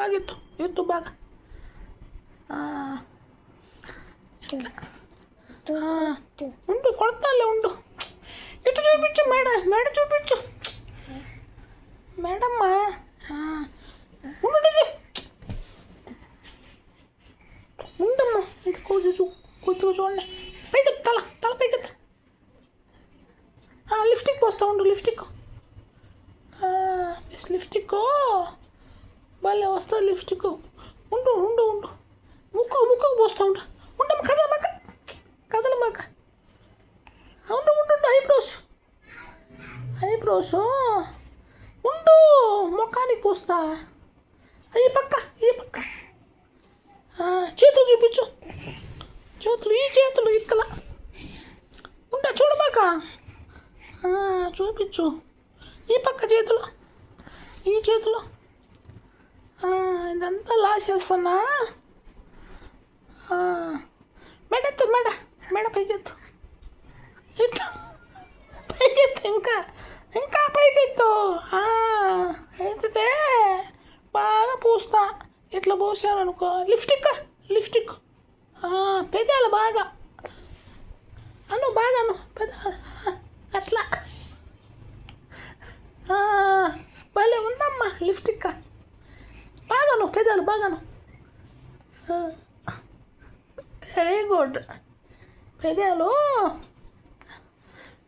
బాగా ఎత్తు ఎత్తు బాగా. ఉండు కొడతాలే ఉండు. ఇటు చూపించు మేడ చూపించు మేడమ్మా. ఉండు ఉందమ్మా. ఇది కొద్దిగా చూడండి. పైకి తల పైకి. లిప్స్టిక్ పోస్తా ఉండు. లిప్స్టిక్ భలే వస్తుంది లిప్స్టిక్. ఉండు ముక్కుకు పోస్తా ఉండు. ఉండమ్మ కదలమాక. ఉండు ఐబ్రోస్ ఉండు. ముఖానికి పోస్తా. ఈ పక్క చేతులు చూపించు. ఈ చేతులు ఇక్కల చూడమాక. చూపించు. ఈ పక్క చేతులు. ఇదంతా లాసేస్తున్నా. మెడెత్తు మెడ పైకెత్తు. ఇంకా పైకెత్తు. ఎత్తితే బాగా పూస్తా. ఇట్లా పోసాననుకో. లిప్స్టిక్ పెదాలు బాగా బాగాను పెదాలు అట్లా. భలే ఉందమ్మా లిప్స్టిక్. బాగాను పెదాలు బాగాను. వెరీ గుడ్ పెదాలు.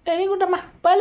వెరీ గుడ్ అమ్మా.